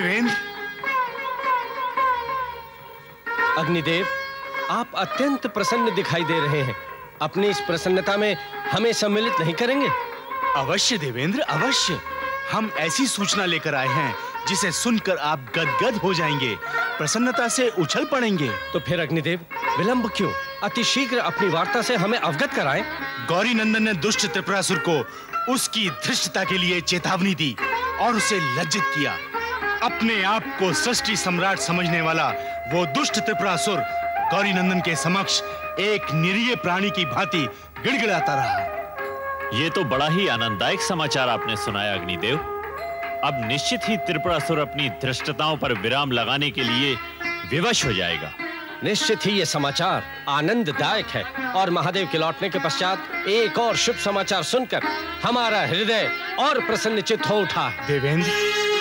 देवेंद्र। अग्निदेव, आप अत्यंत प्रसन्न दिखाई दे रहे हैं। अपनी इस प्रसन्नता में हमें सम्मिलित नहीं करेंगे? अवश्य देवेंद्र, अवश्य। हम ऐसी सूचना लेकर आए हैं जिसे सुनकर आप गदगद हो जाएंगे, प्रसन्नता से उछल पड़ेंगे। तो फिर अग्निदेव, विलंब क्यों? अति शीघ्र अपनी वार्ता से हमें अवगत कराएं। गौरी नंदन ने दुष्ट त्रिपुरासुर को उसकी धृष्टता के लिए चेतावनी दी और उसे लज्जित किया। अपने आप को सृष्टि सम्राट समझने वाला वो दुष्ट त्रिपुरासुर गौरी नंदन के समक्ष एक निरीह प्राणी की भांति गिड़गिड़ाता रहा। ये तो बड़ा ही आनंददायक समाचार आपने सुनाया अग्निदेव। अब निश्चित ही त्रिपुरासुर अपनी धृष्टताओं पर विराम लगाने के लिए विवश हो जाएगा। निश्चित ही ये समाचार आनंददायक है और महादेव के लौटने के पश्चात एक और शुभ समाचार सुनकर हमारा हृदय और प्रसन्नचित्त हो उठा है। देवेंद्र,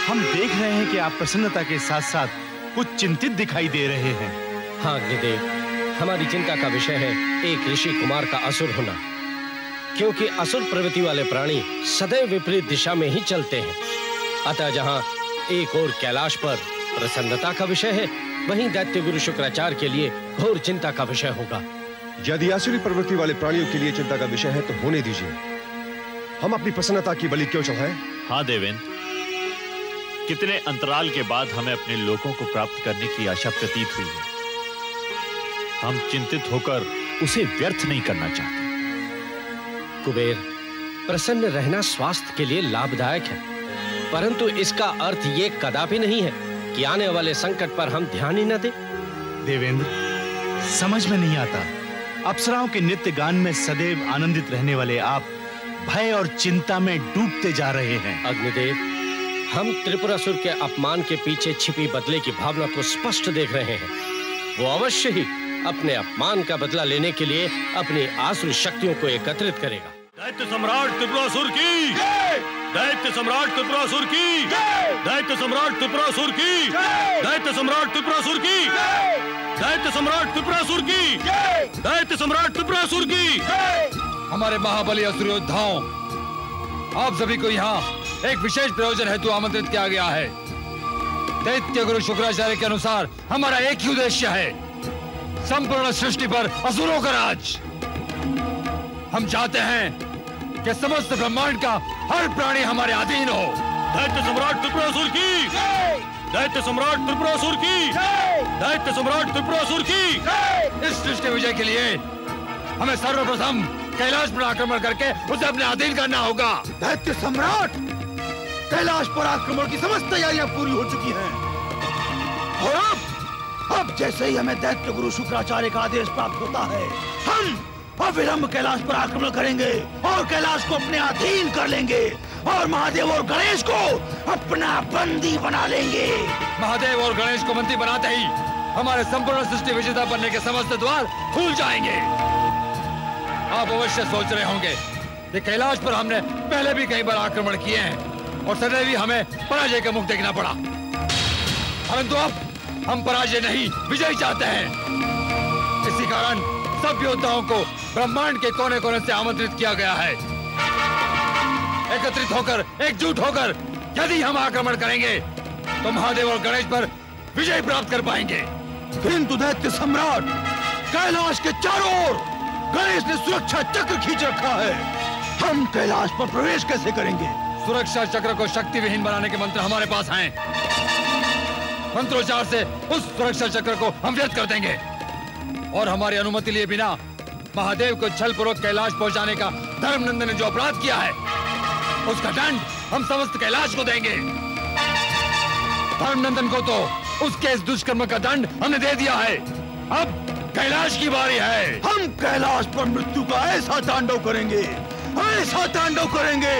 हम देख रहे हैं कि आप प्रसन्नता के साथ साथ कुछ चिंतित दिखाई दे रहे हैं। हाँ अग्निदेव, हमारी चिंता का विषय है एक ऋषि कुमार का असुर होना, क्योंकि असुर प्रवृत्ति वाले प्राणी सदैव विपरीत दिशा में ही चलते हैं। अतः जहाँ एक और कैलाश पर प्रसन्नता का विषय है, वहीं दैत्य गुरु शुक्राचार्य के लिए घोर चिंता का विषय होगा। यदि आसुरी प्रवृत्ति वाले प्राणियों के लिए चिंता का विषय है तो होने दीजिए। हम अपनी प्रसन्नता की बलि क्यों चढ़ाएं? हाँ देवेंद्र, कितने अंतराल के बाद हमें अपने लोगों को प्राप्त करने की आशा प्रतीत हुई है। हम चिंतित होकर उसे व्यर्थ नहीं करना चाहते। कुबेर, प्रसन्न रहना स्वास्थ्य के लिए लाभदायक है, परंतु इसका अर्थ ये कदापि नहीं है कि आने वाले संकट पर हम ध्यान ही न दें। देवेंद्र, समझ में नहीं आता, अप्सराओं के नित्य गान में सदैव आनंदित रहने वाले आप भय और चिंता में डूबते जा रहे हैं। अग्निदेव, हम त्रिपुरासुर के अपमान के पीछे छिपी बदले की भावना को स्पष्ट देख रहे हैं। वो अवश्य ही अपने अपमान का बदला लेने के लिए अपनी आसुरी शक्तियों को एकत्रित करेगा। दैत्य सम्राट त्रिपुरासुर की जय! दैत्य सम्राट त्रिपुरासुर की जय! दैत्य सम्राट त्रिपुरासुर की जय! दैत्य सम्राट त्रिपुरासुर की जय! दैत्य सम्राट त्रिपुरासुर की जय! दैत्य सम्राट त्रिपुरासुर की जय! हमारे महाबली असुर योद्धाओं, आप सभी को यहाँ एक विशेष प्रयोजन हेतु आमंत्रित किया गया है। दैत्य गुरु शुक्राचार्य के अनुसार हमारा एक ही उद्देश्य है, संपूर्ण सृष्टि पर असुरों का राज। हम चाहते हैं कि समस्त ब्रह्मांड का हर प्राणी हमारे अधीन हो। दैत्य सम्राट त्रिपुरासुर की जय! दैत्य सम्राट त्रिपुरासुर की जय! दैत्य सम्राट त्रिपुरासुर की जय! इस सृष्टि विजय के लिए हमें सर्वप्रथम कैलाश पर आक्रमण करके उसे अपने अधीन करना होगा। दैत्य सम्राट, कैलाश पर आक्रमण की समस्त तैयारियां पूरी हो चुकी हैं और अब जैसे ही हमें दैत्य गुरु शुक्राचार्य का आदेश प्राप्त होता है, हम अविलंब कैलाश पर आक्रमण करेंगे और कैलाश को अपने अधीन कर लेंगे और महादेव और गणेश को अपना बंदी बना लेंगे। महादेव और गणेश को बंदी बनाते ही हमारे संपूर्ण सृष्टि विजेता बनने के समस्त द्वार खुल जाएंगे। आप अवश्य सोच रहे होंगे कि कैलाश पर हमने पहले भी कई बार आक्रमण किए हैं और सदैव ही हमें पराजय का मुख देखना पड़ा, परंतु अब हम पराजय नहीं विजय चाहते हैं। इसी कारण सब योद्धाओं को ब्रह्मांड के कोने कोने से आमंत्रित किया गया है। एकत्रित होकर, एकजुट होकर यदि हम आक्रमण करेंगे तो महादेव और गणेश पर विजय प्राप्त कर पाएंगे। किंतु दैत्य सम्राट, कैलाश के चारों ओर गणेश ने सुरक्षा चक्र खींच रखा है, हम कैलाश पर प्रवेश कैसे करेंगे? सुरक्षा चक्र को शक्ति विहीन बनाने के मंत्र हमारे पास हैं। मंत्रोच्चार से उस सुरक्षा चक्र को हम व्यर्थ कर देंगे और हमारी अनुमति लिए बिना महादेव को छलपूर्वक कैलाश पहुंचाने का धर्मनंदन ने जो अपराध किया है, उसका दंड हम समस्त कैलाश को देंगे। धर्मनंदन को तो उसके इस दुष्कर्म का दंड हमने दे दिया है, अब कैलाश की बारी है। हम कैलाश पर मृत्यु का ऐसा तांडव करेंगे, ऐसा तांडव करेंगे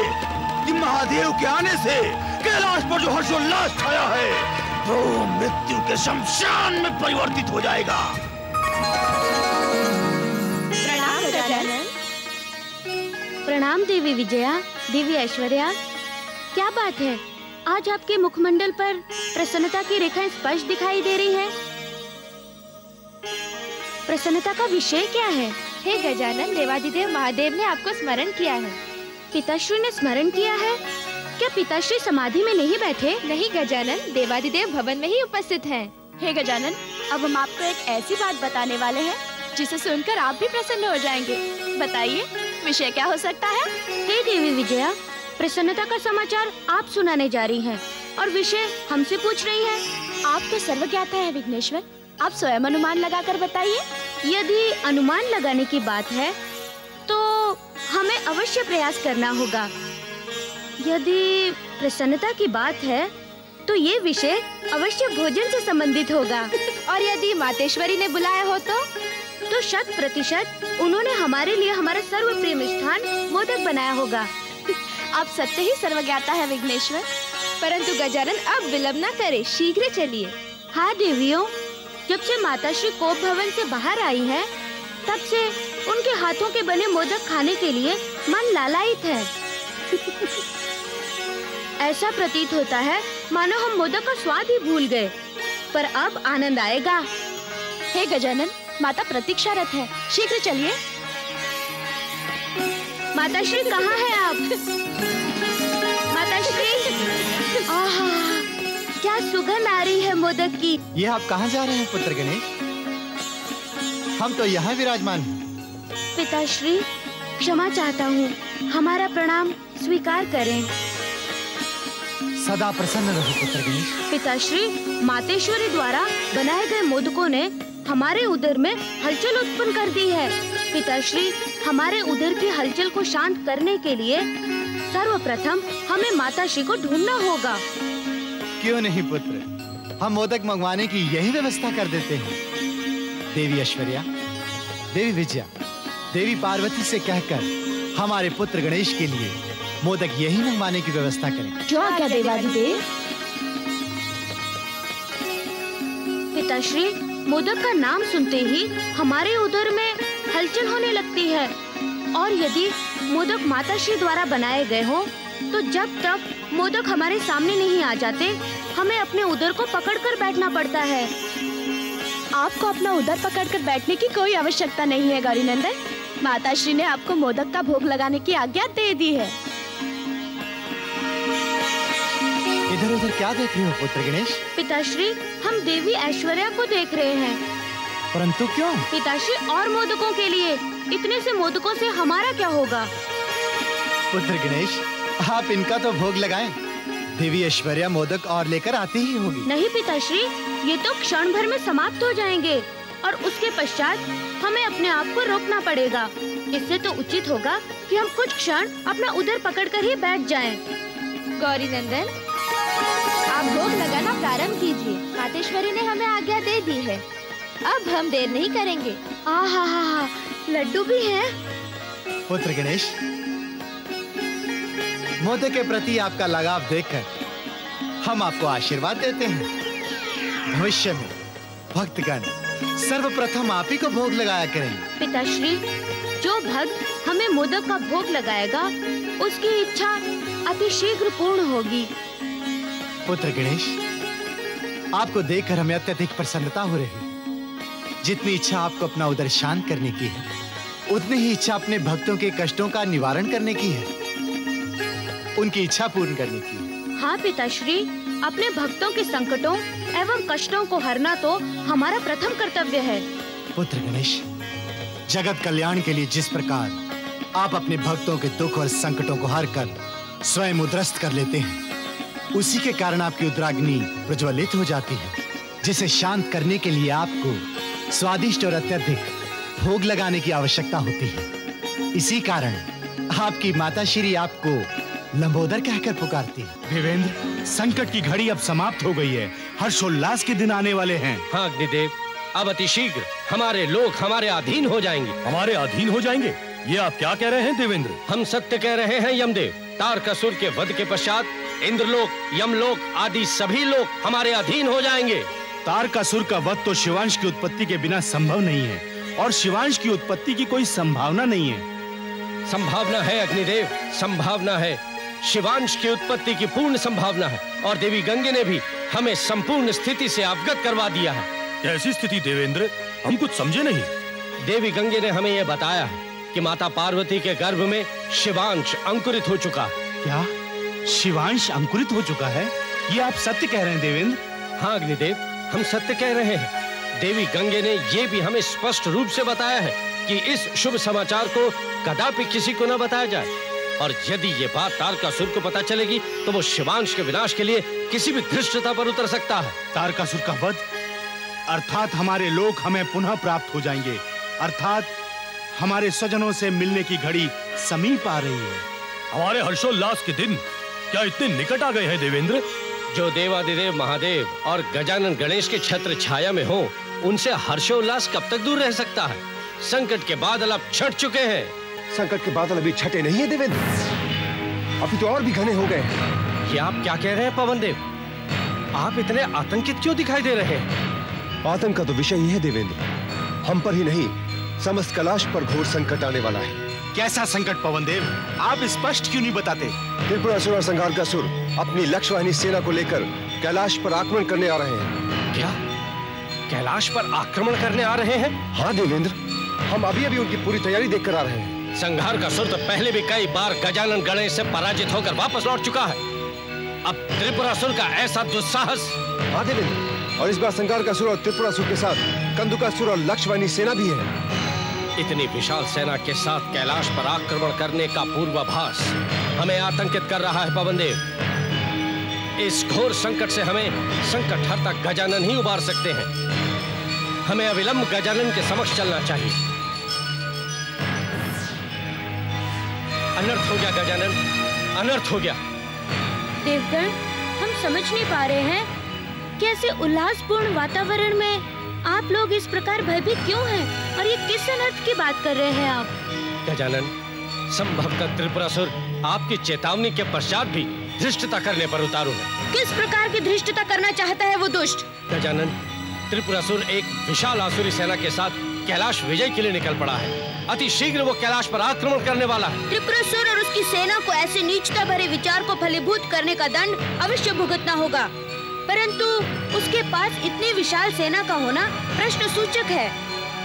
कि महादेव के आने से कैलाश पर जो हर्षोल्लास छाया है वो मृत्यु के शमशान में परिवर्तित हो जाएगा। प्रणाम गजानन। प्रणाम देवी विजया, देवी ऐश्वर्या। क्या बात है, आज आपके मुखमंडल पर प्रसन्नता की रेखाएं स्पष्ट दिखाई दे रही हैं। प्रसन्नता का विषय क्या है? हे गजानन, देवादिदेव महादेव ने आपको स्मरण किया है। पिताश्री ने स्मरण किया है? क्या पिताश्री समाधि में नहीं बैठे? नहीं गजानन, देवादिदेव भवन में ही उपस्थित हैं। हे गजानन, अब हम आपको एक ऐसी बात बताने वाले हैं जिसे सुनकर आप भी प्रसन्न हो जाएंगे। बताइए, विषय क्या हो सकता है? हे देवी विजया, प्रसन्नता का समाचार आप सुनाने जा रही हैं और विषय हमसे पूछ रही हैं। आप तो सर्वज्ञाता है विघ्नेश्वर, आप स्वयं अनुमान लगाकर बताइए। यदि अनुमान लगाने की बात है तो हमें अवश्य प्रयास करना होगा। यदि प्रसन्नता की बात है तो ये विषय अवश्य भोजन से संबंधित होगा। और यदि मातेश्वरी ने बुलाया हो तो 100% उन्होंने हमारे लिए हमारा सर्वप्रिय मिष्ठान मोदक बनाया होगा। आप सत्य ही सर्वज्ञाता है विघ्नेश्वर, परंतु गजानन अब विलंब न करे, शीघ्र चलिए। हाँ देवियों, जब से माताश्री कोप भवन से बाहर आई है तब से उनके हाथों के बने मोदक खाने के लिए मन लालायित है। ऐसा प्रतीत होता है मानो हम मोदक का स्वाद ही भूल गए, पर अब आनंद आएगा। हे गजानन, माता प्रतीक्षारत है, शीघ्र चलिए। माताश्री कहाँ है आप? माताश्री, आहा, क्या सुगंध आ रही है मोदक की। ये आप कहाँ जा रहे हैं पुत्र गणेश? हम तो यहाँ विराजमान हैं। पिताश्री, क्षमा चाहता हूँ, हमारा प्रणाम स्वीकार करें। सदा प्रसन्न रहो पुत्र गणेश। पिताश्री, मातेश्वरी द्वारा बनाए गए मोदकों ने हमारे उदर में हलचल उत्पन्न कर दी है। पिताश्री, हमारे उदर की हलचल को शांत करने के लिए सर्वप्रथम हमें माताश्री को ढूंढना होगा। क्यों नहीं पुत्र, हम मोदक मंगवाने की यही व्यवस्था कर देते हैं। देवी ऐश्वर्या, देवी विजया, देवी पार्वती से कहकर हमारे पुत्र गणेश के लिए मोदक यही मंगवाने की व्यवस्था करें। जो आज्ञा देवादिदेव। पिताश्री, मोदक का नाम सुनते ही हमारे उदर में हलचल होने लगती है, और यदि मोदक माताश्री द्वारा बनाए गए हो तो जब तक मोदक हमारे सामने नहीं आ जाते हमें अपने उदर को पकड़कर बैठना पड़ता है। आपको अपना उदर पकड़कर बैठने की कोई आवश्यकता नहीं है गौरी नंदन, माताश्री ने आपको मोदक का भोग लगाने की आज्ञा दे दी है। इधर उधर क्या देख रहे हो पुत्र गणेश? पिताश्री, हम देवी ऐश्वर्या को देख रहे हैं। परंतु क्यों? पिताश्री, और मोदकों के लिए। इतने से मोदकों से हमारा क्या होगा? पुत्र गणेश, आप इनका तो भोग लगाएं। देवी ऐश्वर्या मोदक और लेकर आती ही होगी। नहीं पिताश्री, ये तो क्षण भर में समाप्त हो जाएंगे और उसके पश्चात हमें अपने आप को रोकना पड़ेगा। इससे तो उचित होगा कि हम कुछ क्षण अपना उदर पकड़कर ही बैठ जाएं। गौरी नंदन, आप भोग लगाना प्रारंभ कीजिए। मातेश्वरी ने हमें आज्ञा दे दी है, अब हम देर नहीं करेंगे। आहा, लड्डू भी हैं। पुत्र गणेश, मोदक के प्रति आपका लगाव देखकर हम आपको आशीर्वाद देते हैं। भविष्य में भक्तगण सर्वप्रथम आप ही को भोग लगाया करेंगे। पिताश्री, जो भक्त हमें मोदक का भोग लगाएगा उसकी इच्छा अतिशीघ्र पूर्ण होगी। पुत्र गणेश, आपको देखकर हमें अत्यधिक प्रसन्नता हो रही है। जितनी इच्छा आपको अपना उदर शांत करने की है, उतनी ही इच्छा अपने भक्तों के कष्टों का निवारण करने की है, उनकी इच्छा पूर्ण करने की है। हाँ पिताश्री, अपने भक्तों के संकटों एवं कष्टों को हरना तो हमारा प्रथम कर्तव्य है। पुत्र गणेश, जगत कल्याण के लिए जिस प्रकार आप अपने भक्तों के दुख और संकटों को हर कर स्वयं उद्रस्त कर लेते हैं, उसी के कारण आपकी उद्राग्नि प्रज्वलित हो जाती है, जिसे शांत करने के लिए आपको स्वादिष्ट और अत्यधिक भोग लगाने की आवश्यकता होती है। इसी कारण आपकी माता श्री आपको लंबोदर कहकर पुकारती है। देवेंद्र, संकट की घड़ी अब समाप्त हो गई है, हर्षोल्लास के दिन आने वाले हैं। हाँ अग्निदेव, अब अतिशीघ्र हमारे लोग हमारे अधीन हो जाएंगे। हमारे अधीन हो जाएंगे? ये आप क्या कह रहे हैं देवेंद्र? हम सत्य कह रहे हैं यमदेव। तारकासुर के वध के पश्चात इंद्रलोक, यमलोक आदि सभी लोग हमारे अधीन हो जाएंगे। तारकासुर का वध तो शिवांश की उत्पत्ति के बिना संभव नहीं है, और शिवांश की उत्पत्ति की कोई संभावना नहीं है। संभावना है अग्निदेव, संभावना है। शिवांश की उत्पत्ति की पूर्ण संभावना है, और देवी गंगे ने भी हमें संपूर्ण स्थिति से अवगत करवा दिया है। कैसी स्थिति देवेंद्र? हम कुछ समझे नहीं। देवी गंगे ने हमें यह बताया है कि माता पार्वती के गर्भ में शिवांश अंकुरित हो चुका है। क्या? शिवांश अंकुरित हो चुका है, ये आप सत्य कह रहे हैं देवेंद्र? हाँ अग्निदेव, हम सत्य कह रहे हैं। देवी गंगे ने ये भी हमें स्पष्ट रूप से बताया है कि इस शुभ समाचार को कदापि किसी को न बताया जाए, और यदि ये बात तारकासुर को पता चलेगी तो वो शिवांश के विनाश के लिए किसी भी धृष्टता पर उतर सकता है। तारकासुर का वध अर्थात हमारे लोग हमें पुनः प्राप्त हो जाएंगे, अर्थात हमारे स्वजनों से मिलने की घड़ी समीप आ रही है। हमारे हर्षोल्लास के दिन क्या इतने निकट आ गए हैं देवेंद्र? जो देवादिदेव महादेव और गजानन गणेश के छत्र छाया में हो, उनसे हर्षोल्लास कब तक दूर रह सकता है? संकट के बादल अब छट चुके हैं। संकट के बादल अभी छटे नहीं है देवेंद्र, अभी तो और भी घने हो गए। ये आप क्या कह रहे हैं पवन देव? आप इतने आतंकित क्यों दिखाई दे रहे हैं? आतंक का तो विषय ही है देवेंद्र, हम पर ही नहीं समस्त कैलाश पर घोर संकट आने वाला है। कैसा संकट पवन देव, आप स्पष्ट क्यों नहीं बताते? त्रिपुरासुर और संहारकासुर अपनी लक्ष्यवाहिनी सेना को लेकर कैलाश पर आक्रमण करने आ रहे हैं। क्या कैलाश पर आक्रमण करने आ रहे हैं? हाँ देवेंद्र, हम अभी अभी उनकी पूरी तैयारी देखकर आ रहे हैं। संहारकासुर तो पहले भी कई बार गजानन गणेश से पराजित होकर वापस लौट चुका है, अब त्रिपुरासुर का ऐसा दुस्साहस। हाँ देवेंद्र, और इस बार संहारकासुर और त्रिपुरासुर के साथ कंदुकासुर और लक्ष्यवाहिनी सेना भी है। इतनी विशाल सेना के साथ कैलाश पर आक्रमण करने का पूर्वाभास हमें आतंकित कर रहा है पवन देव। इस घोर संकट से हमें संकटहर्ता गजानन ही उबार सकते हैं। हमें अविलंब गजानन के समक्ष चलना चाहिए। अनर्थ हो गया गजानन, अनर्थ हो गया। देवगण, हम समझ नहीं पा रहे हैं कि ऐसे उल्लासपूर्ण वातावरण में आप लोग इस प्रकार भयभीत क्यों हैं, और ये किस अनर्थ की बात कर रहे हैं आप? गजानन, संभवतः त्रिपुरासुर आपकी चेतावनी के पश्चात भी धृष्टता करने पर उतारू है। किस प्रकार की धृष्टता करना चाहता है वो दुष्ट? गजानन, त्रिपुरासुर एक विशाल आसुरी सेना के साथ कैलाश विजय के लिए निकल पड़ा है। अति शीघ्र वो कैलाश पर आक्रमण करने वाला है। त्रिपुरासुर और उसकी सेना को ऐसे नीचता भरे विचार को फलीभूत करने का दंड अवश्य भुगतना होगा, परंतु उसके पास इतनी विशाल सेना का होना प्रश्न सूचक है।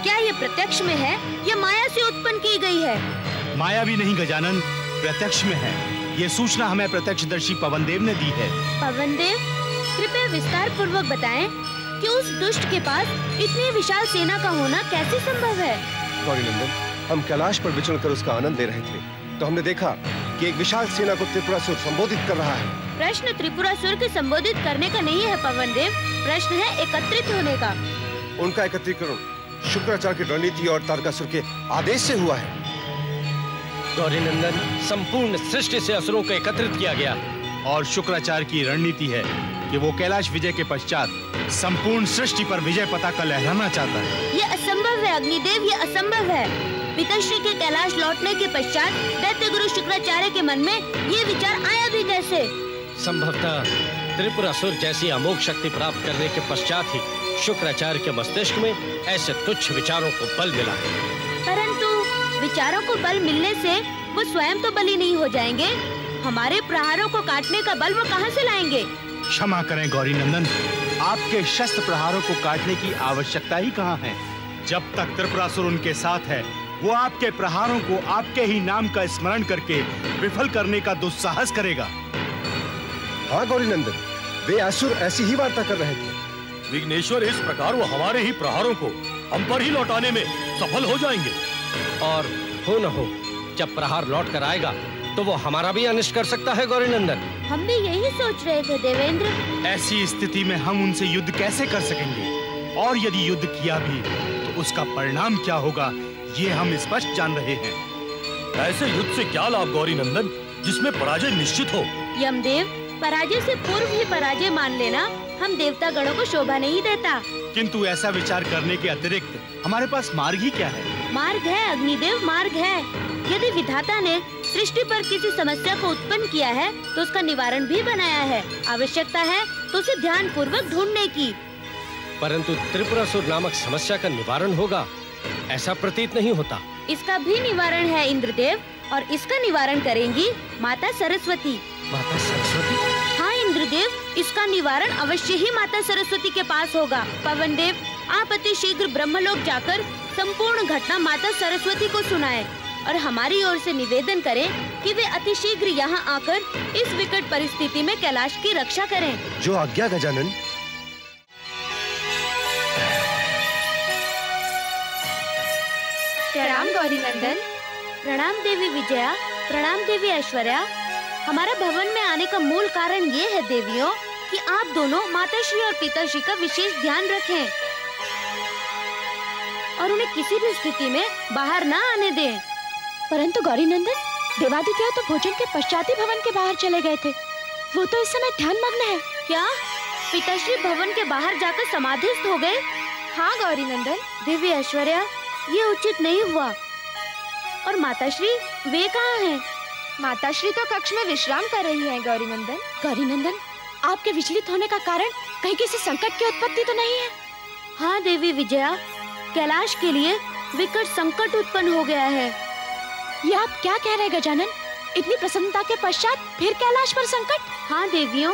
क्या ये प्रत्यक्ष में है या माया से उत्पन्न की गई है? माया भी नहीं गजानन, प्रत्यक्ष में है। ये सूचना हमें प्रत्यक्षदर्शी पवनदेव ने दी है। पवनदेव, कृपया विस्तार पूर्वक बताएं कि उस दुष्ट के पास इतनी विशाल सेना का होना कैसे संभव है? गौरीनंदन, हम कैलाश पर विचरण कर उसका आनंद ले रहे थे, तो हमने देखा कि एक विशाल सेना को त्रिपुरासुर संबोधित कर रहा है। प्रश्न त्रिपुरासुर के संबोधित करने का नहीं है पवनदेव, प्रश्न है एकत्रित होने का। उनका एकत्रीकरण शुक्राचार्य की रणनीति और तारकासुर के आदेश से हुआ है। गौरीनंदन, संपूर्ण सृष्टि से असुरों को एकत्रित किया गया और शुक्राचार्य की रणनीति है कि वो कैलाश विजय के पश्चात संपूर्ण सृष्टि पर विजय पताका लहराना चाहता है। ये असंभव है अग्निदेव, ये असंभव है। पिताश्री के कैलाश लौटने के पश्चात दैत्य गुरु शुक्राचार्य के मन में ये विचार आया भी कैसे? संभवतः त्रिपुरासुर जैसी अमोघ शक्ति प्राप्त करने के पश्चात ही शुक्राचार्य के मस्तिष्क में ऐसे तुच्छ विचारों को बल मिला। परंतु विचारों को बल मिलने से वो स्वयं तो बली नहीं हो जाएंगे, हमारे प्रहारों को काटने का बल वो कहाँ से लाएंगे? क्षमा करें गौरीनंदन, आपके शस्त्र प्रहारों को काटने की आवश्यकता ही कहाँ है। जब तक त्रिपुरासुर उनके साथ है, वो आपके प्रहारों को आपके ही नाम का स्मरण करके विफल करने का दुस्साहस करेगा। हाँ गौरीनंदन, वे असुर ऐसी ही वार्ता कर रहे थे। विघ्नेश्वर, इस प्रकार वो हमारे ही प्रहारों को हम पर ही लौटाने में सफल हो जाएंगे। और हो न हो, जब प्रहार लौट कर आएगा तो वो हमारा भी अनिष्ट कर सकता है गौरीनंदन। हम भी यही सोच रहे थे देवेंद्र। ऐसी स्थिति में हम उनसे युद्ध कैसे कर सकेंगे, और यदि युद्ध किया भी तो उसका परिणाम क्या होगा, ये हम स्पष्ट जान रहे हैं। ऐसे युद्ध से क्या लाभ गौरीनंदन, जिसमें पराजय निश्चित हो? यमदेव, पराजय से पूर्व ही पराजय मान लेना हम देवता गणों को शोभा नहीं देता। किंतु ऐसा विचार करने के अतिरिक्त हमारे पास मार्ग ही क्या है? मार्ग है अग्निदेव, मार्ग है। यदि विधाता ने सृष्टि पर किसी समस्या को उत्पन्न किया है तो उसका निवारण भी बनाया है। आवश्यकता है तो उसे ध्यान पूर्वक ढूंढने की। परंतु त्रिपुरासुर नामक समस्या का निवारण होगा ऐसा प्रतीत नहीं होता। इसका भी निवारण है इंद्रदेव, और इसका निवारण करेंगी माता सरस्वती। माता सरस्वती? हाँ इंद्रदेव, इसका निवारण अवश्य ही माता सरस्वती के पास होगा। पवनदेव, आप अति शीघ्र ब्रह्मलोक जाकर संपूर्ण घटना माता सरस्वती को सुनाएं और हमारी ओर से निवेदन करें कि वे अतिशीघ्र यहाँ आकर इस विकट परिस्थिति में कैलाश की रक्षा करें। जो आज्ञा गजानन। प्रणाम गौरी नंदन। प्रणाम देवी विजया, प्रणाम देवी ऐश्वर्या। हमारा भवन में आने का मूल कारण ये है देवियों कि आप दोनों माताश्री और पिताश्री का विशेष ध्यान रखें और उन्हें किसी भी स्थिति में बाहर ना आने दें। परंतु गौरी नंदन, देवादित्य तो भोजन के पश्चात ही भवन के बाहर चले गए थे। वो तो इस समय ध्यान मग्न है। क्या पिताश्री भवन के बाहर जाकर समाधिस्थ हो गए? हाँ गौरी नंदन। देवी ऐश्वर्या, ये उचित नहीं हुआ। और माताश्री, वे कहाँ हैं? माताश्री तो कक्ष में विश्राम कर रही हैं गौरी नंदन। गौरी नंदन, आपके विचलित होने का कारण कहीं किसी संकट की उत्पत्ति तो नहीं है? हाँ देवी विजया, कैलाश के लिए विकट संकट उत्पन्न हो गया है। ये आप क्या कह रहे हैं गजानन? इतनी प्रसन्नता के पश्चात फिर कैलाश पर संकट? हाँ देवियों,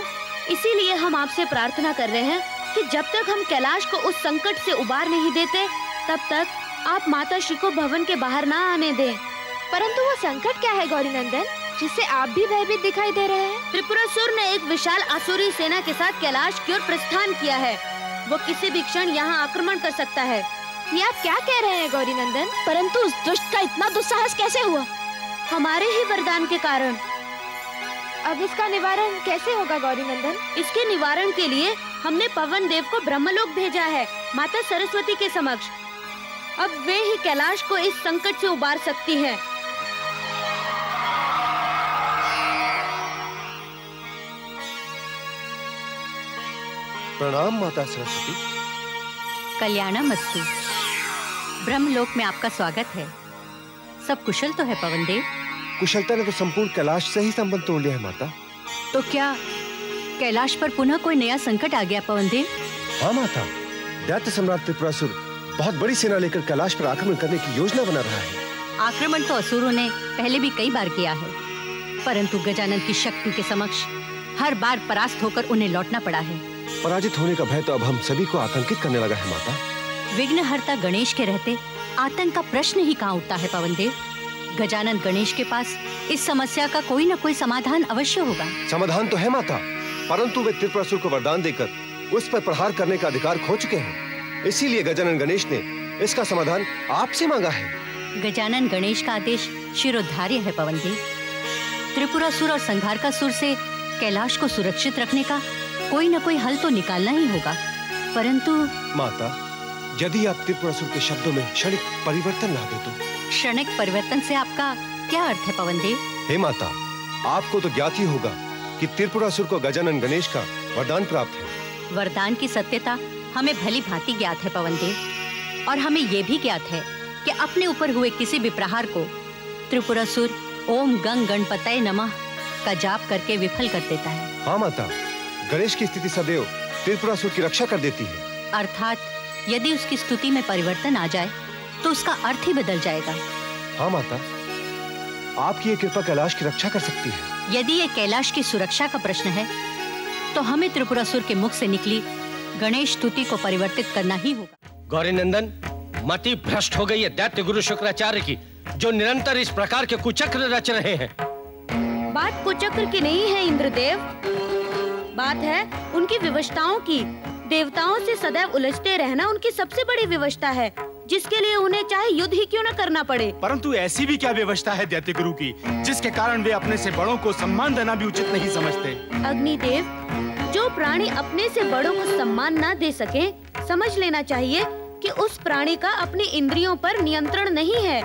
इसीलिए हम आपसे प्रार्थना कर रहे हैं कि जब तक हम कैलाश को उस संकट से उबार नहीं देते, तब तक आप माताश्री को भवन के बाहर ना आने दें। परंतु वो संकट क्या है गौरी नंदन, जिससे आप भी भयभीत दिखाई दे रहे हैं? त्रिपुरासुर ने एक विशाल आसुरी सेना के साथ कैलाश की ओर प्रस्थान किया है। वो किसी भी क्षण यहाँ आक्रमण कर सकता है। ये आप क्या कह रहे हैं गौरी नंदन? परंतु उस दुष्ट का इतना दुस्साहस कैसे हुआ? हमारे ही वरदान के कारण। अब इसका निवारण कैसे होगा गौरी नंदन? इसके निवारण के लिए हमने पवन देव को ब्रह्मलोक भेजा है, माता सरस्वती के समक्ष। अब वे ही कैलाश को इस संकट से उबार सकती हैं। प्रणाम माता सरस्वती। कल्याणमस्तु। ब्रह्मलोक में आपका स्वागत है। सब कुशल तो है पवन देव? कुशलता ने तो संपूर्ण कैलाश से ही संबंध तोड़ लिया है माता। तो क्या कैलाश पर पुनः कोई नया संकट आ गया पवन देव? हाँ माता, दैत्य सम्राट त्रिपुरासुर बहुत बड़ी सेना लेकर कैलाश पर आक्रमण करने की योजना बना रहा है। आक्रमण तो असुरों ने पहले भी कई बार किया है, परंतु गजानन की शक्ति के समक्ष हर बार परास्त होकर उन्हें लौटना पड़ा है। पराजित होने का भय तो अब हम सभी को आतंकित करने लगा है माता। विघ्नहर्ता गणेश के रहते आतंक का प्रश्न ही कहाँ उठता है पवन देव। गजानन गणेश के पास इस समस्या का कोई न कोई समाधान अवश्य होगा। समाधान तो है माता, परंतु वे त्रिपुरासुर को वरदान देकर उस पर प्रहार करने का अधिकार खो चुके हैं। इसीलिए गजानन गणेश ने इसका समाधान आपसे मांगा है। गजानन गणेश का आदेश शिरोधार्य है पवन देव। त्रिपुरासुर और संघारकासुर से कैलाश को सुरक्षित रखने का कोई न कोई हल तो निकालना ही होगा। परंतु माता, यदि आप त्रिपुरासुर के शब्दों में क्षणिक परिवर्तन ला दे तो। क्षणिक परिवर्तन से आपका क्या अर्थ है पवन देव? हे माता, आपको तो ज्ञात ही होगा कि त्रिपुरासुर को गजानन गणेश का वरदान प्राप्त है। वरदान की सत्यता हमें भली भांति ज्ञात है पवन देव, और हमें ये भी ज्ञात है कि अपने ऊपर हुए किसी भी प्रहार को त्रिपुरासुर ओम गंग गणपतये नमः का जाप करके विफल कर देता है। हाँ माता, गणेश की स्थिति सदैव त्रिपुरासुर की रक्षा कर देती है। अर्थात यदि उसकी स्तुति में परिवर्तन आ जाए तो उसका अर्थ ही बदल जाएगा। हाँ माता, आपकी ये कृपा कैलाश की रक्षा कर सकती है। यदि ये कैलाश की सुरक्षा का प्रश्न है तो हमें त्रिपुरासुर के मुख से निकली गणेश स्तुति को परिवर्तित करना ही होगा। गौरी नंदन, मति भ्रष्ट हो गई है दैत्य गुरु शुक्राचार्य की, जो निरंतर इस प्रकार के कुचक्र रच रहे हैं। बात कुचक्र की नहीं है इंद्रदेव, बात है उनकी विवशताओं की। देवताओं से सदैव उलझते रहना उनकी सबसे बड़ी विवशता है, जिसके लिए उन्हें चाहे युद्ध ही क्यों न करना पड़े। परंतु ऐसी भी क्या व्यवस्था है दैत्य गुरु की, जिसके कारण वे अपने से बड़ों को सम्मान देना भी उचित नहीं समझते। अग्निदेव, जो प्राणी अपने से बड़ों को सम्मान न दे सके, समझ लेना चाहिए कि उस प्राणी का अपनी इंद्रियों पर नियंत्रण नहीं है।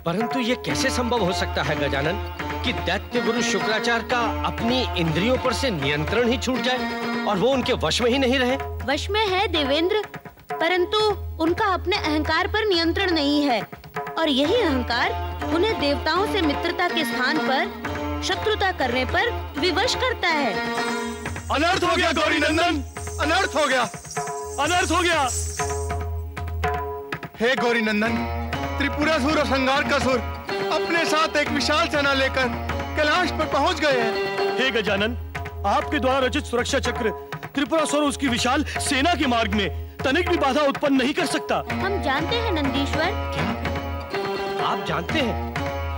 परंतु ये कैसे संभव हो सकता है गजानन कि दैत्य गुरु शुक्राचार्य का अपनी इंद्रियों पर से नियंत्रण ही छूट जाए और वो उनके वश में ही नहीं रहे? वश में है देवेंद्र, परंतु उनका अपने अहंकार पर नियंत्रण नहीं है, और यही अहंकार उन्हें देवताओं से मित्रता के स्थान पर शत्रुता करने पर विवश करता है। अनर्थ हो गया गौरी नंदन, अनर्थ हो गया, अनर्थ हो गया। हे गौरी नंदन, त्रिपुरासुर और संघारकासुर अपने साथ एक विशाल सेना लेकर कैलाश पर पहुंच गए हैं। हे गजानन, आपके द्वारा रचित सुरक्षा चक्र त्रिपुरासुर उसकी विशाल सेना के मार्ग में तनिक भी बाधा उत्पन्न नहीं कर सकता। हम जानते हैं नंदीश्वर। क्या आप जानते हैं?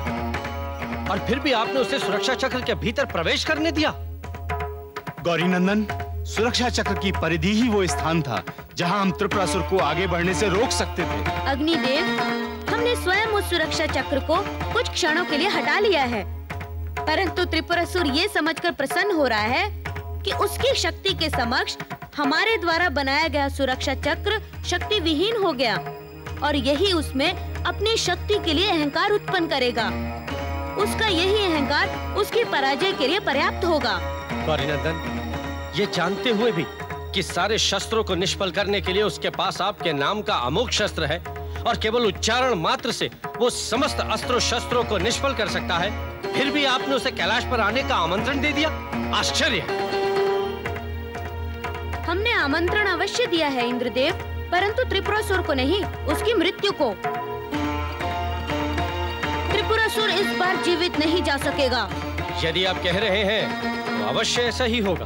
और फिर भी आपने उसे सुरक्षा चक्र के भीतर प्रवेश करने दिया। गौरी नंदन, सुरक्षा चक्र की परिधि ही वो स्थान था जहां हम त्रिपुरासुर को आगे बढ़ने से रोक सकते थे। अग्निदेव, हमने स्वयं उस सुरक्षा चक्र को कुछ क्षणों के लिए हटा लिया है, परंतु त्रिपुरासुर ये समझकर प्रसन्न हो रहा है कि उसकी शक्ति के समक्ष हमारे द्वारा बनाया गया सुरक्षा चक्र शक्ति विहीन हो गया और यही उसमें अपनी शक्ति के लिए अहंकार उत्पन्न करेगा। उसका यही अहंकार उसकी पराजय के लिए पर्याप्त होगा। गौरीनंदन, ये जानते हुए भी कि सारे शस्त्रों को निष्फल करने के लिए उसके पास आपके नाम का अमोघ शस्त्र है और केवल उच्चारण मात्र से वो समस्त अस्त्रों शस्त्रों को निष्फल कर सकता है, फिर भी आपने उसे कैलाश पर आने का आमंत्रण दे दिया। आश्चर्य है। हमने आमंत्रण अवश्य दिया है इंद्रदेव, परंतु त्रिपुरासुर को नहीं, उसकी मृत्यु को। त्रिपुरासुर इस बार जीवित नहीं जा सकेगा। यदि आप कह रहे हैं तो अवश्य ऐसा ही होगा,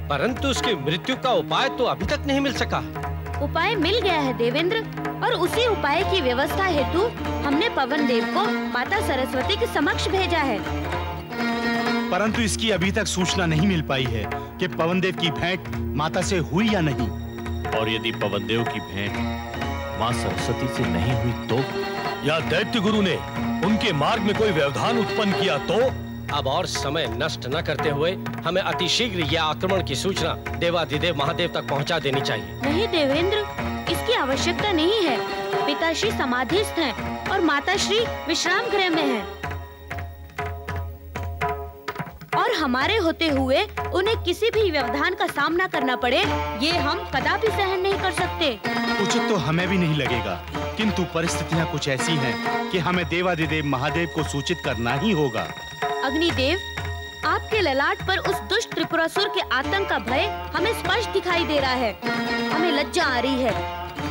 परंतु उसकी मृत्यु का उपाय तो अभी तक नहीं मिल सका। उपाय मिल गया है देवेंद्र, और उसी उपाय की व्यवस्था हेतु हमने पवन देव को माता सरस्वती के समक्ष भेजा है। परंतु इसकी अभी तक सूचना नहीं मिल पाई है कि पवन देव की भेंट माता से हुई या नहीं। और यदि पवन देव की भेंट माँ सरस्वती से नहीं हुई तो, या दैत्य गुरु ने उनके मार्ग में कोई व्यवधान उत्पन्न किया तो? अब और समय नष्ट न करते हुए हमें अतिशीघ्र यह आक्रमण की सूचना देवाधिदेव महादेव तक पहुंचा देनी चाहिए। नहीं देवेंद्र, इसकी आवश्यकता नहीं है। पिताश्री समाधिस्थ हैं और माताश्री विश्राम गृह में हैं। और हमारे होते हुए उन्हें किसी भी व्यवधान का सामना करना पड़े, ये हम कदापि सहन नहीं कर सकते। उचित तो हमें भी नहीं लगेगा, किंतु परिस्थितियां कुछ ऐसी हैं कि हमें देवाधिदेव महादेव को सूचित करना ही होगा। अग्निदेव, आपके ललाट पर उस दुष्ट त्रिपुरासुर के आतंक का भय हमें स्पष्ट दिखाई दे रहा है। हमें लज्जा आ रही है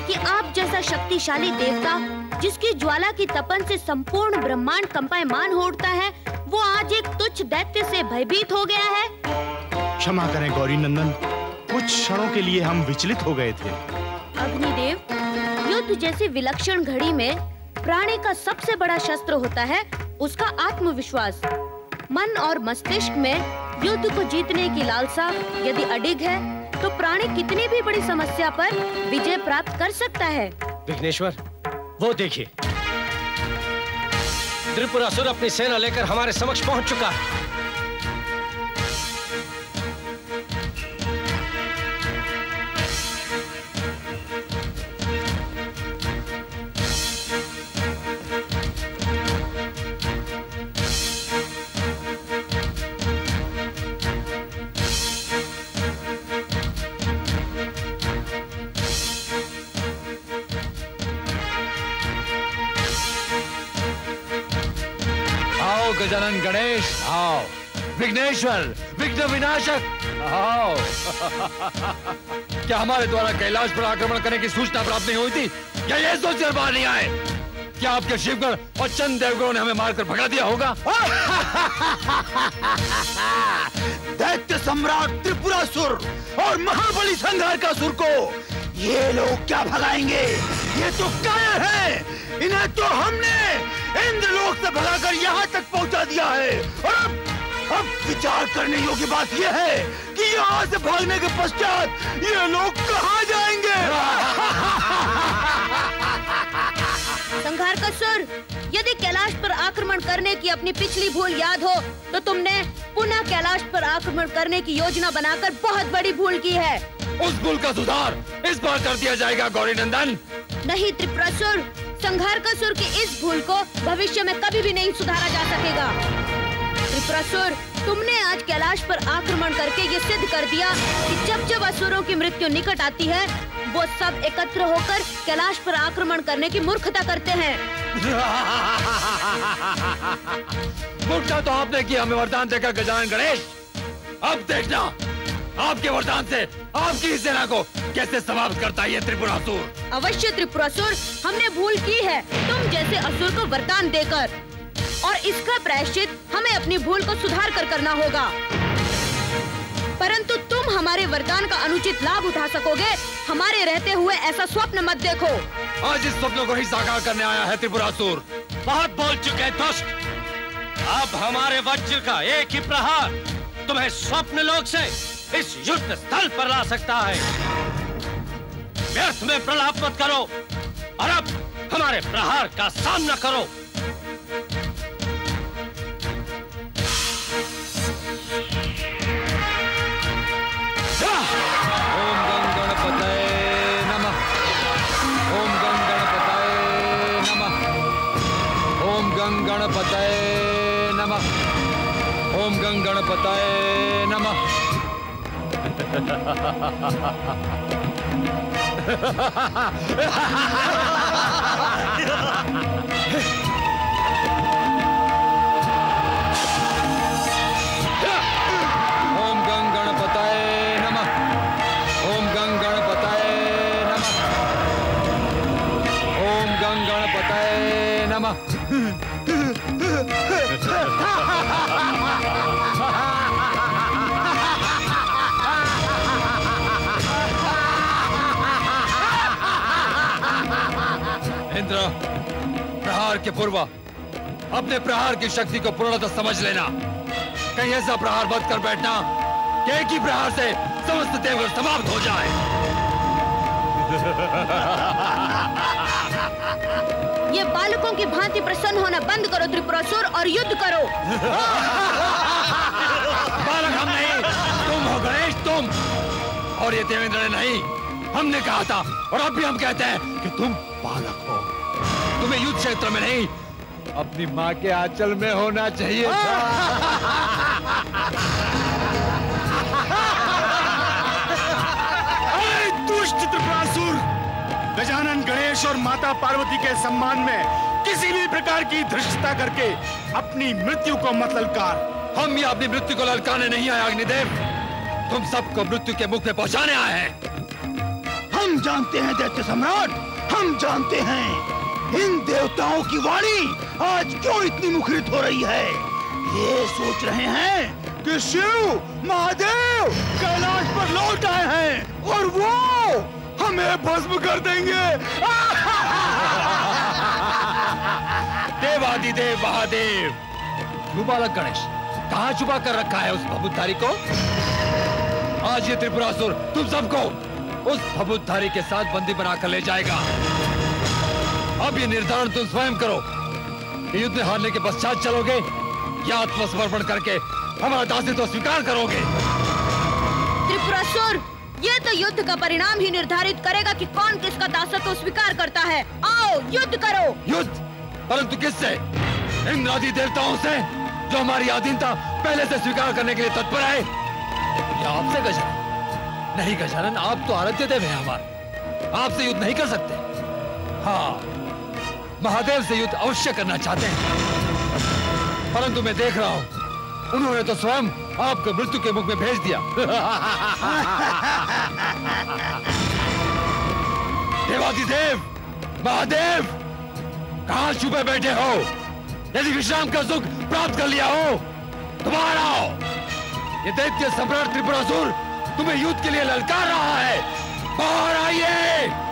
कि आप जैसा शक्तिशाली देवता, जिसकी ज्वाला की तपन से संपूर्ण ब्रह्मांड कंपायमान हो उठता है, वो आज एक तुच्छ दैत्य से भयभीत हो गया है। क्षमा करें गौरी नंदन, कुछ क्षणों के लिए हम विचलित हो गए थे। अग्निदेव, युद्ध जैसी विलक्षण घड़ी में प्राणी का सबसे बड़ा शस्त्र होता है उसका आत्मविश्वास। मन और मस्तिष्क में युद्ध को जीतने की लालसा यदि अडिग है, तो प्राणी कितनी भी बड़ी समस्या पर विजय प्राप्त कर सकता है। विघ्नेश्वर, वो देखिए, त्रिपुरासुर अपनी सेना लेकर हमारे समक्ष पहुंच चुका है। गजानन गणेश आओ, विघ्नेश्वर विघ्न विनाशक आओ। क्या हमारे द्वारा कैलाश पर आक्रमण करने की सूचना प्राप्त नहीं हुई थी, या ये सोचकर बाहर नहीं आए? क्या आपके शिवगण और चंद देवगणों ने हमें मारकर भगा दिया होगा? दैत्य सम्राट त्रिपुरासुर और महाबली संहारकासुर को ये लोग क्या भगाएंगे? ये तो कायर हैं। इन्हें तो हमने इंद्रलोक से भगाकर यहाँ तक पहुँचा दिया है, और अब विचार करने योग्य बात यह है कि यहाँ से भागने के पश्चात ये लोग कहाँ जाएंगे? संहारकासुर, यदि कैलाश पर आक्रमण करने की अपनी पिछली भूल याद हो, तो तुमने पुनः कैलाश पर आक्रमण करने की योजना बनाकर बहुत बड़ी भूल की है। उस भूल का सुधार इस बार कर दिया जाएगा गौरी नंदन। नहीं त्रिपुरासुर, संहारकासुर की इस भूल को भविष्य में कभी भी नहीं सुधारा जा सकेगा। त्रिपुरासुर, तुमने आज कैलाश पर आक्रमण करके ये सिद्ध कर दिया कि जब जब असुरों की मृत्यु निकट आती है, वो सब एकत्र होकर कैलाश पर आक्रमण करने की मूर्खता करते हैं। मूर्खता तो आपने की हमें वरदान देकर गजानन गणेश। अब देखना आपके वरदान से आपकी सेना को कैसे समाप्त करता है ये त्रिपुरासुर। अवश्य त्रिपुरासुर, हमने भूल की है तुम जैसे असुर को वरदान देकर, और इसका प्रायश्चित हमें अपनी भूल को सुधार कर करना होगा। परंतु तुम हमारे वरदान का अनुचित लाभ उठा सकोगे, हमारे रहते हुए ऐसा स्वप्न मत देखो। आज इस स्वप्न को ही साकार करने आया है त्रिपुरासुर। बहुत बोल चुके हैं दुष्ट। अब हमारे वज्र का एक ही प्रहार तुम्हें स्वप्न लोक से इस युद्ध स्थल पर ला सकता है। व्यर्थ में प्रलाप मत करो और अब हमारे प्रहार का सामना करो। ओम गं गणपतये नमः। ओम गं गणपतये नमः। ओम गं गणपतये नमः। ओम गं गणपतये नमः। ओम गं गणपतये नमः। ओम गं गणपतये नमः। ओम गं गणपतये नमः। इंद्र, प्रहार के पूर्व अपने प्रहार की शक्ति को पूर्णतः समझ लेना। कहीं ऐसा प्रहार मत कर बैठना कि एक ही प्रहार से समस्त देवगण समाप्त हो जाए। ये बालकों की भांति प्रसन्न होना बंद करो त्रिपुरासुर और युद्ध करो। बालक हम नहीं, तुम हो गणेश, तुम। और ये देवेंद्र ने नहीं, हमने कहा था और अब भी हम कहते हैं कि तुम बालक हो। तुम्हें युद्ध क्षेत्र में नहीं, अपनी माँ के आंचल में होना चाहिए था। अरे दुष्ट त्रिपुरासुर! गजानन गणेश और माता पार्वती के सम्मान में किसी भी प्रकार की धृष्टता करके अपनी मृत्यु को मत ललकार। हम ये अपनी मृत्यु को ललकाने नहीं आए अग्निदेव, तुम सबको मृत्यु के मुख में पहुंचाने आए हैं। हम जानते हैं दैत्य सम्राट, हम जानते हैं इन देवताओं की वाणी आज क्यों इतनी मुखरित हो रही है। ये सोच रहे हैं कि शिव महादेव कैलाश पर लौट आए हैं और वो हमें भस्म कर देंगे। देवादिदेव महादेव, तू बालक गणेश कहाँ छुपा कर रखा है उस भभूतधारी को? आज ये त्रिपुरासुर तुम सबको उस भभूतधारी के साथ बंदी बनाकर ले जाएगा। अब ये निर्धारण तुम स्वयं करो कि युद्ध हारने के पश्चात चलोगे या आत्मसमर्पण करके हमारा दासित्व स्वीकार करोगे। त्रिपुरासुर, ये तो युद्ध का परिणाम ही निर्धारित करेगा कि कौन किसका दासत्व स्वीकार करता है। आओ युद्ध करो। युद्ध? परंतु किससे? इन आदि देवताओं से जो हमारी आधीनता पहले से स्वीकार करने के लिए तत्पर है, या आपसे गजानन? नहीं गजानन, आप तो आराध्य देव हैं हमारे, आपसे युद्ध नहीं कर सकते। हाँ, महादेव से युद्ध अवश्य करना चाहते हैं, परंतु मैं देख रहा हूं उन्होंने तो स्वयं आपको मृत्यु के मुख में भेज दिया। देवादिदेव महादेव, कहां छुपे बैठे हो? यदि विश्राम का सुख प्राप्त कर लिया हो तो बाहर आओ। ये दैत्य सम्राट त्रिपुरासुर तुम्हें युद्ध के लिए ललकार रहा है, बाहर आइए।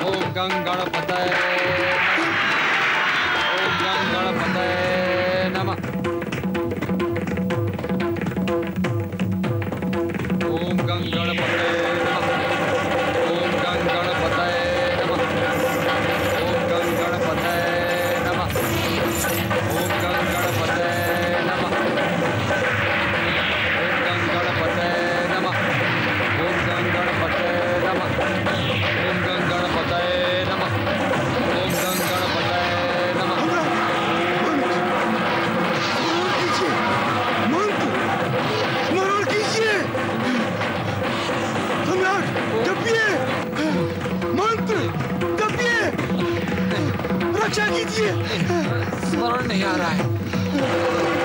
ओम गं गणपतये ओम गं गणपतये नमः ओम गं गणपतये नमः ओम गं गणपतये नमः ओम गं गणपतये नमः ओम गं गणपतये नमः ओम गं गणपतये नमः ओम गं गणपतये नमः ओम गं गणपतये नमः ओम गं गणपतये नमः। स्मरण कीजिए सम्राट, जपिए मंत्र, जपिए रक्षा कीजिए। स्मरण नहीं आ रहा है।